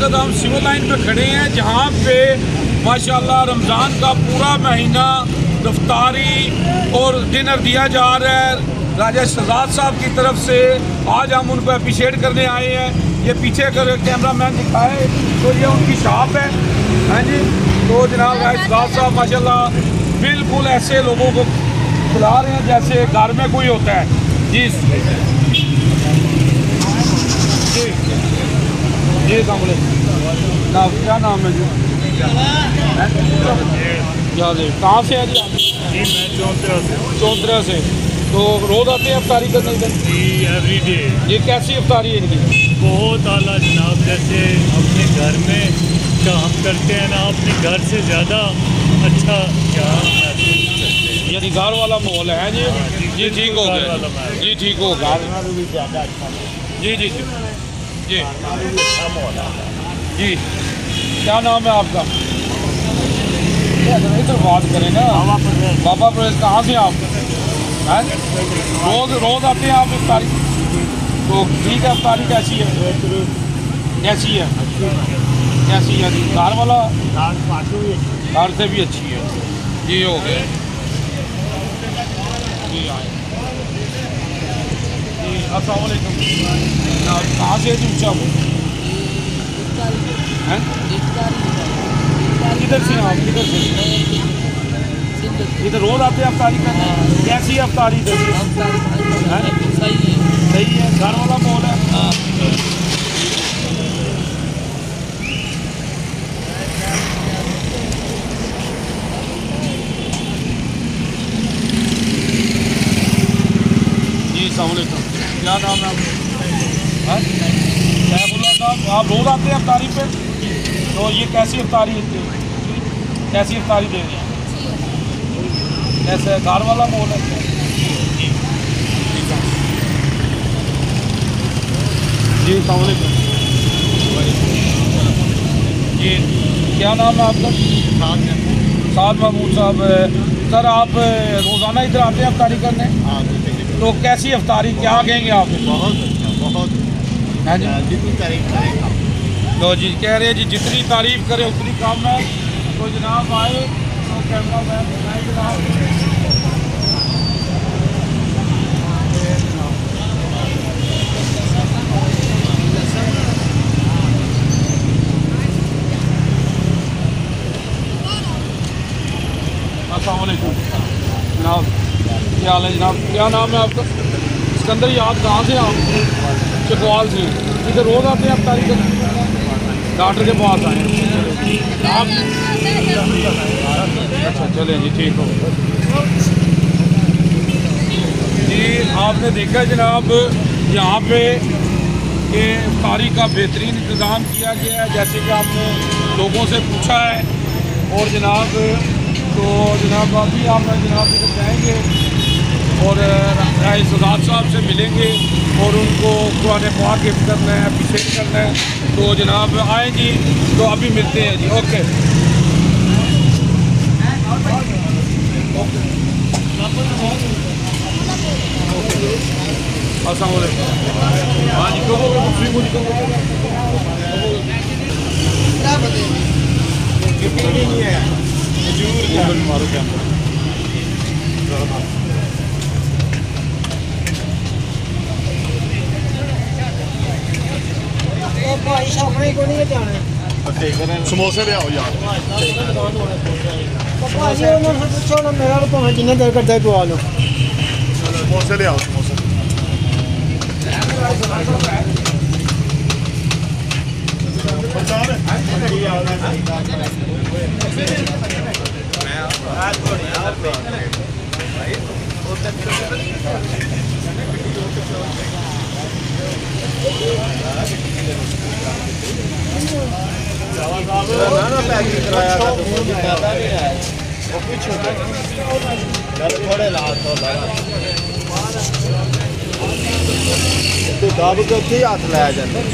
वक्त हम civil line पे खड़े हैं, जहाँ पे माशाल्लाह रमज़ान का पूरा महीना इफ्तारी और डिनर दिया जा रहा है राजा शहजाद साहब की तरफ से। आज हम उनको अप्रिशिएट करने आए हैं। ये पीछे अगर कैमरा मैन दिखाए तो ये उनकी शॉप है। हाँ जी, तो जनाब राजा शहजाद साहब माशाल्लाह बिल्कुल ऐसे लोगों को खिला रहे हैं जैसे घर में कोई होता है। जी जी ना, क्या नाम है जी? कहाँ से है जी आप? जी मैं चौंतरा से। चौंतरा से। तो रोज़ आते हैं अफ्तारी करने इधर? जी एवरी डे। ये कैसी अफ्तारी है इनकी? बहुत आला जनाब, जैसे अपने घर में का हम करते हैं ना, अपने घर से ज़्यादा अच्छा क्या महसूस करते हैं। यानी घर वाला माहौल है जी। जी ठीक हो गया जी, ठीक हो गया जी जी जी जी जी। क्या नाम है आपका? इधर बात करें ना। बाबा प्रवेश। कहाँ से आप हैं? रोज़ आते हैं आप इफ्तारी? तो ठीक है, इफ्तारी कैसी है? कैसी है? कैसी है? घर वाला घर से भी अच्छी है जी। हो गए जी। आए जी। अस्सलाम वालेकुम। कहाँ से है ऊँचा वो हैं? किधर से आप? किधर से? इधर रोज़ आते हैं अफ्तारी करने? कैसी है अफ्तारी इधर? सही है, घर वाला माहौल है। जी अस्सलाम वालेकुम। क्या नाम है आपका? सैफुल्लाह साहब। आप रोज़ आते हैं अफ्तारी पे? तो ये कैसी अफ्तारी है? कैसी अफ्तारी दे रही हैं? ऐसे घर वाला माहौल है? जी जी अस्सलाम वालेकुम। जी क्या नाम है आपका? साद महमूद साहब। सर आप रोज़ाना इधर आते हैं अफ्तारी करने? तो कैसी अफ्तारी, क्या कहेंगे आप? बहुत अच्छा, बहुत है जी। जितनी तारीफ करें। तो जी कह रहे हैं जी जितनी तारीफ़ करें उतनी कम है। तो जनाब आए तो कैमरा मैन बनाए जनाब। अस्सलाम वालेकुम जनाब, क्या हाल है जनाब? क्या नाम है आपका? सिकंदर याद। कहाँ से आप? चकवाल से। इधर रोज़ आते हैं अफ्तारी करने? डॉक्टर के पास आए हैं आप? अच्छा चलें जी, ठीक हो जी। आपने देखा जनाब यहाँ पे कि इफ्तारी का बेहतरीन इंतज़ाम किया गया है, जैसे कि आपने लोगों से पूछा है। और जनाब तो जनाब अभी हम जनाब इधर जाएंगे और राय शहजाद साहब से मिलेंगे और उनको कुरान पाक हिफ्ज़ करना है, अप्रिशिएट करना है। तो जनाब आए जी, तो अभी मिलते हैं जी। ओके अस्सलाम वालेकुम। हाँ जी, नहीं है मारो कैमरा। समोसे ले आओ यार। जिन्हें देर करते पवा लो। समोसे ले आओ, समोसे। थोड़े दब के उत्थे हाथ लाया जाता है।